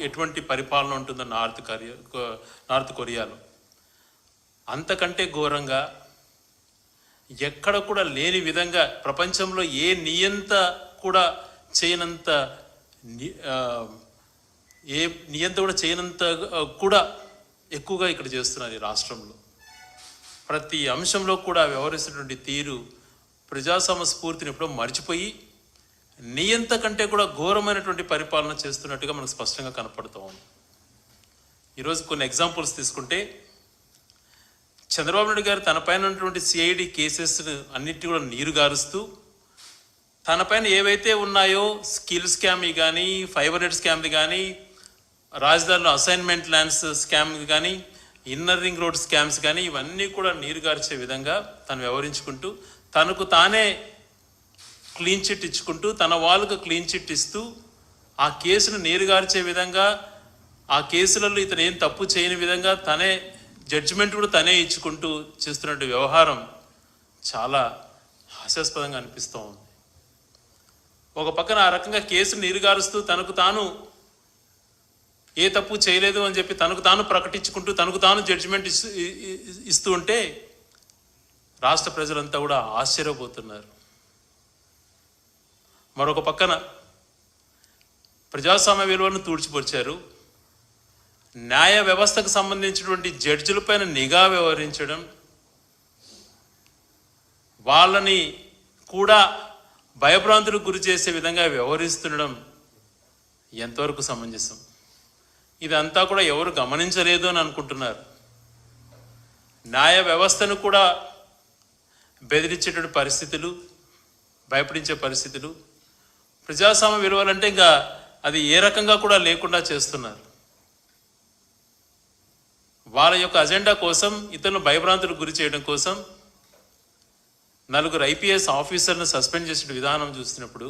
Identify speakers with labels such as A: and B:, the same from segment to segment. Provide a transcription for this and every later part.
A: ఎటువంటి పరిపాలన ఉంటుందో నార్త్ కొరియాలో. అంతకంటే ఘోరంగా ఎక్కడ కూడా లేని విధంగా ప్రపంచంలో ఏ నియంత కూడా చేయనంత కూడా ఎక్కువగా ఇక్కడ చేస్తున్నారు ఈ రాష్ట్రంలో. ప్రతి అంశంలో కూడా వ్యవహరిస్తున్నటువంటి తీరు ప్రజాస్వామ్య స్ఫూర్తిని ఎప్పుడో మర్చిపోయి నియంత కంటే కూడా ఘోరమైనటువంటి పరిపాలన చేస్తున్నట్టుగా మనకు స్పష్టంగా కనపడుతూ ఉంది. ఈరోజు కొన్ని ఎగ్జాంపుల్స్ తీసుకుంటే, చంద్రబాబు నాయుడు గారు తన పైన ఉన్నటువంటి సిఐడి కేసెస్ అన్నిటి కూడా నీరు గారుస్తూ, తన పైన ఏవైతే ఉన్నాయో స్కిల్ స్కామ్ కానీ, ఫైబర్ నెట్ స్కామ్ది కానీ, రాజధానిలో అసైన్మెంట్ ల్యాండ్స్ స్కామ్ కానీ, ఇన్నర్ రింగ్ రోడ్ స్కామ్స్ కానీ, ఇవన్నీ కూడా నీరు గార్చే విధంగా తను వ్యవహరించుకుంటూ, తనకు తానే క్లీన్ చిట్ ఇచ్చుకుంటూ, తన వాళ్ళకు క్లీన్ చిట్ ఇస్తూ, ఆ కేసును నీరుగార్చే విధంగా, ఆ కేసులలో ఇతను ఏం తప్పు చేయని విధంగా తనే జడ్జిమెంట్ కూడా తనే ఇచ్చుకుంటూ చేస్తున్నట్టు వ్యవహారం చాలా హాస్యాస్పదంగా అనిపిస్తూ ఉంది. ఒక పక్కన ఆ రకంగా కేసును నీరుగారుస్తూ తనకు తాను ఏ తప్పు చేయలేదు అని చెప్పి తనకు తాను ప్రకటించుకుంటూ తనకు తాను జడ్జిమెంట్ ఇస్తూ ఉంటే రాష్ట్ర ప్రజలంతా కూడా ఆశ్చర్యపోతున్నారు. మరొక పక్కన ప్రజాస్వామ్య విలువలను తూడ్చిపొచ్చారు. న్యాయ వ్యవస్థకు సంబంధించినటువంటి జడ్జిలపైన నిఘా వ్యవహరించడం, వాళ్ళని కూడా భయభ్రాంతులకు గురి చేసే విధంగా వ్యవహరిస్తుండడం ఎంతవరకు సమంజసం? ఇదంతా కూడా ఎవరు గమనించలేదు అని అనుకుంటున్నారు. న్యాయ వ్యవస్థను కూడా బెదిరించేటువంటి పరిస్థితులు, భయపడించే పరిస్థితులు, ప్రజాస్వామ్య విలువలంటే ఇంకా అది ఏ రకంగా కూడా లేకుండా చేస్తున్నారు. వాళ్ళ యొక్క అజెండా కోసం, ఇతరులను భయభ్రాంతులకు గురి చేయడం కోసం 4 IPS ఆఫీసర్లను సస్పెండ్ చేసిన విధానం చూస్తున్నప్పుడు,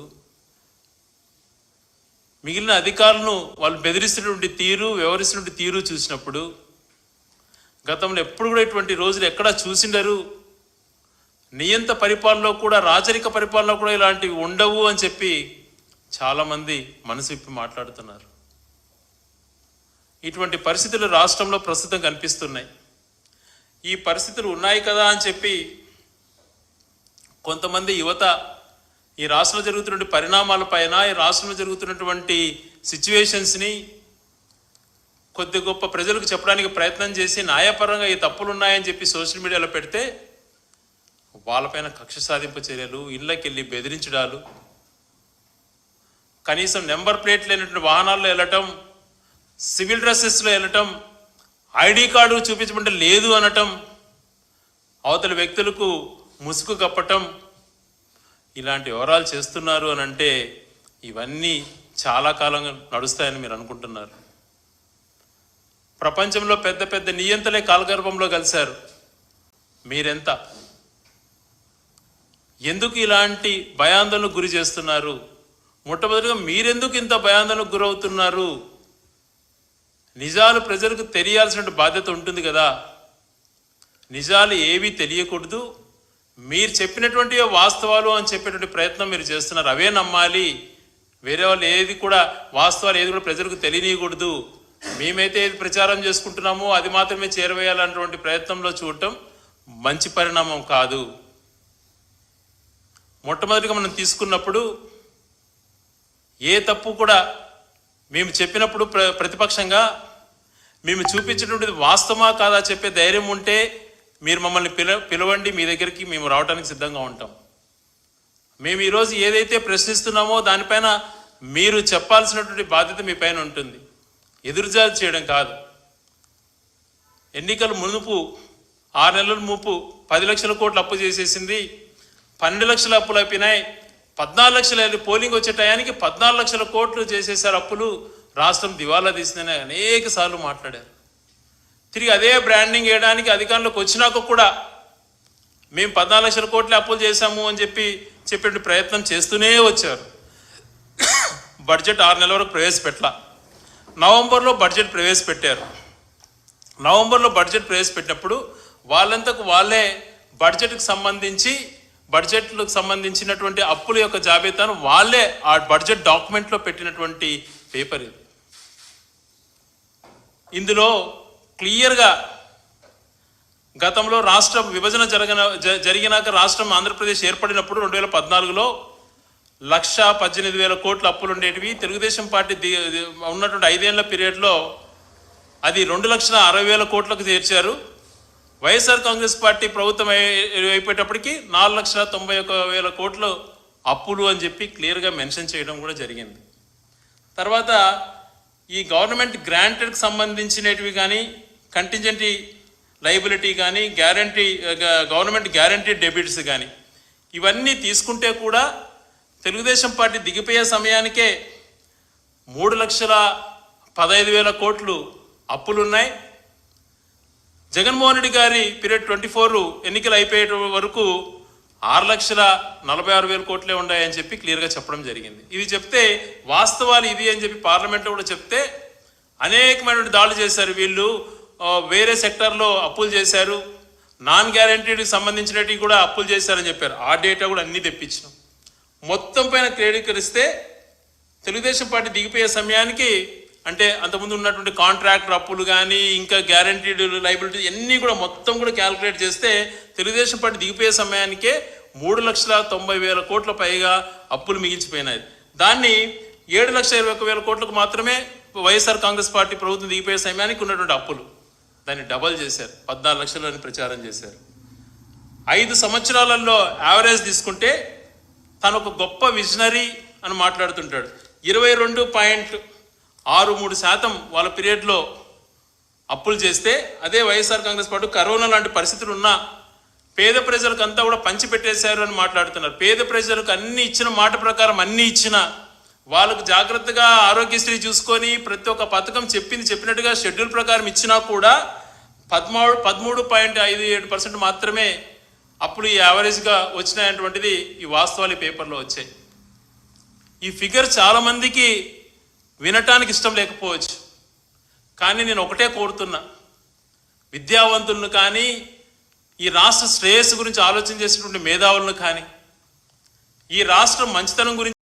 A: మిగిలిన అధికారులను వాళ్ళు బెదిరిస్తున్నటువంటి తీరు, వ్యవహరిస్తున్నటువంటి తీరు చూసినప్పుడు, గతంలో ఎప్పుడు కూడా ఇటువంటి రోజులు ఎక్కడా చూసిండరు. నియంత పరిపాలనలో కూడా, రాజరిక పరిపాలనలో కూడా ఇలాంటివి ఉండవు అని చెప్పి చాలామంది మనసు విప్పి మాట్లాడుతున్నారు. ఇటువంటి పరిస్థితులు రాష్ట్రంలో ప్రస్తుతం కనిపిస్తున్నాయి. ఈ పరిస్థితులు ఉన్నాయి కదా అని చెప్పి కొంతమంది యువత ఈ రాష్ట్రంలో జరుగుతున్న పరిణామాలపైన, ఈ రాష్ట్రంలో జరుగుతున్నటువంటి సిచ్యువేషన్స్ని కొద్ది గొప్ప ప్రజలకు చెప్పడానికి ప్రయత్నం చేసి న్యాయపరంగా ఈ తప్పులు ఉన్నాయని చెప్పి సోషల్ మీడియాలో పెడితే వాళ్ళపైన కక్ష సాధింపు చర్యలు, ఇళ్ళకెళ్ళి బెదిరించడాలు, కనీసం నెంబర్ ప్లేట్ లేనటువంటి వాహనాల్లో వెళ్ళటం, సివిల్ డ్రెస్సెస్లో వెళ్ళటం, ఐడి కార్డు చూపించమంటే లేదు అనటం, అవతల వ్యక్తులకు ముసుగు కప్పటం, ఇలాంటి వివరాలు చేస్తున్నారు అని అంటే ఇవన్నీ చాలా కాలంగా నడుస్తాయని మీరు అనుకుంటున్నారు. ప్రపంచంలో పెద్ద పెద్ద నియంతలే కాలగర్భంలో కలిశారు. మీరెంత? ఎందుకు ఇలాంటి భయాందోళనకు గురి చేస్తున్నారు? మొట్టమొదటిగా మీరెందుకు ఇంత భయాందోళనకు గురవుతున్నారు? నిజాలు ప్రజలకు తెలియాల్సిన బాధ్యత ఉంటుంది కదా. నిజాలు ఏవి తెలియకూడదు, మీరు చెప్పినటువంటి వాస్తవాలు అని చెప్పేటువంటి ప్రయత్నం మీరు చేస్తున్నారు. అవే నమ్మాలి, వేరే వాళ్ళు ఏది కూడా వాస్తవాలు ఏది కూడా ప్రజలకు తెలియకూడదు, మేమైతే ఏది ప్రచారం చేసుకుంటున్నామో అది మాత్రమే చేరవేయాలన్నటువంటి ప్రయత్నంలో చూడటం మంచి పరిణామం కాదు. మొట్టమొదటిగా మనం తీసుకున్నప్పుడు ఏ తప్పు కూడా మేము చెప్పినప్పుడు ప్రతిపక్షంగా మేము చూపించినటువంటిది వాస్తవమా కాదా చెప్పే ధైర్యం ఉంటే మీరు మమ్మల్ని పిలవండి, మీ దగ్గరికి మేము రావడానికి సిద్ధంగా ఉంటాం. మేము ఈరోజు ఏదైతే ప్రశ్నిస్తున్నామో దానిపైన మీరు చెప్పాల్సినటువంటి బాధ్యత మీ పైన ఉంటుంది. ఎదురుజాలు చేయడం కాదు. ఎన్నికల మునుపు 6 నెలల ముప్పు 10 లక్షల కోట్లు అప్పు చేసేసింది, 12 లక్షల అప్పులు అయిపోయినాయి, 14 లక్షల పోలింగ్ వచ్చే టయానికి 14 లక్షల కోట్లు చేసేసారు అప్పులు, రాష్ట్రం దివాలా తీసిందని అనేక సార్లు మాట్లాడారు. తిరిగి అదే బ్రాండింగ్ వేయడానికి అధికారంలోకి వచ్చినాక కూడా మేము 14 లక్షల కోట్ల అప్పులు చేశాము అని చెప్పే ప్రయత్నం చేస్తూనే వచ్చారు. బడ్జెట్ 6 నెలల వరకు ప్రవేశపెట్టలా. నవంబర్లో బడ్జెట్ ప్రవేశపెట్టారు. నవంబర్లో బడ్జెట్ ప్రవేశపెట్టినప్పుడు వాళ్ళంతకు వాళ్ళే బడ్జెట్కు సంబంధించినటువంటి అప్పుల యొక్క జాబితాను వాళ్ళే ఆ బడ్జెట్ డాక్యుమెంట్లో పెట్టినటువంటి పేపర్ ఇది. ఇందులో క్లియర్గా గతంలో రాష్ట్ర విభజన జరిగినాక రాష్ట్రం ఆంధ్రప్రదేశ్ ఏర్పడినప్పుడు 2014లో 1,18,000 కోట్ల అప్పులు ఉండేటివి. తెలుగుదేశం పార్టీ ఉన్నటువంటి 5 ఏళ్ల పీరియడ్లో అది 2,60,000 కోట్లకు చేర్చారు. వైఎస్ఆర్ కాంగ్రెస్ పార్టీ ప్రభుత్వం అయిపోయేటప్పటికి 4,91,000 కోట్లు అప్పులు అని చెప్పి క్లియర్గా మెన్షన్ చేయడం కూడా జరిగింది. తర్వాత ఈ గవర్నమెంట్ గ్రాంటెడ్కి సంబంధించినవి కానీ, కంటింజెంటీ లైబిలిటీ కానీ, గవర్నమెంట్ గ్యారంటీ డెబిట్స్ కానీ ఇవన్నీ తీసుకుంటే కూడా తెలుగుదేశం పార్టీ దిగిపోయే సమయానికే 3,15,000 కోట్లు అప్పులున్నాయి. జగన్మోహన్ రెడ్డి గారి పీరియడ్ 24 ఎన్నికలు అయిపోయే వరకు 6,46,000 కోట్లే ఉన్నాయని చెప్పి క్లియర్గా చెప్పడం జరిగింది. ఇవి చెప్తే వాస్తవాలు ఇది అని చెప్పి పార్లమెంట్లో కూడా చెప్తే అనేకమైనటువంటి దాడులు చేశారు. వీళ్ళు వేరే సెక్టర్లో అప్పులు చేశారు, నాన్ గ్యారంటీకి సంబంధించినవి కూడా అప్పులు చేశారని చెప్పారు. ఆ డేటా కూడా అన్నీ తెప్పించినాం. మొత్తం పైన క్రోడీకరిస్తే తెలుగుదేశం పార్టీ దిగిపోయే సమయానికి, అంటే అంతకుముందు ఉన్నటువంటి కాంట్రాక్టర్ అప్పులు కానీ, ఇంకా గ్యారంటీడ్ లైబిలిటీ అన్నీ కూడా మొత్తం కూడా క్యాల్కులేట్ చేస్తే తెలుగుదేశం పార్టీ దిగిపోయే సమయానికే 3,90,000 కోట్ల పైగా అప్పులు మిగిల్చిపోయినాయి. దాన్ని 7,21,000 కోట్లకు మాత్రమే వైఎస్ఆర్ కాంగ్రెస్ పార్టీ ప్రభుత్వం దిగిపోయే సమయానికి ఉన్నటువంటి అప్పులు. దాన్ని డబల్ చేశారు, 14 లక్షలు అని ప్రచారం చేశారు. 5 సంవత్సరాలలో యావరేజ్ తీసుకుంటే తను ఒక గొప్ప విజనరీ అని మాట్లాడుతుంటాడు. 22.63% వాళ్ళ పీరియడ్లో అప్పులు చేస్తే, అదే వైఎస్ఆర్ కాంగ్రెస్ పార్టీ కరోనా లాంటి పరిస్థితులు ఉన్నా పేద ప్రజలకు అంతా కూడా పంచిపెట్టేశారు అని మాట్లాడుతున్నారు. పేద ప్రజలకు అన్ని ఇచ్చిన మాట ప్రకారం అన్ని ఇచ్చిన వాళ్ళకు జాగ్రత్తగా ఆరోగ్యశ్రీ చూసుకొని ప్రతి ఒక్క పథకం చెప్పినట్టుగా షెడ్యూల్ ప్రకారం ఇచ్చినా కూడా 13.57% మాత్రమే అప్పుడు ఈ యావరేజ్గా వచ్చినాయటువంటిది ఈ వాస్తవాలు పేపర్లో వచ్చాయి. ఈ ఫిగర్ చాలామందికి వినటానికి ఇష్టం లేకపోవచ్చు, కానీ నేను ఒకటే కోరుతున్నా, విద్యావంతులను కానీ, ఈ రాష్ట్ర శ్రేయస్సు గురించి ఆలోచన చేసినటువంటి మేధావులను కానీ, ఈ రాష్ట్రం మంచితనం గురించి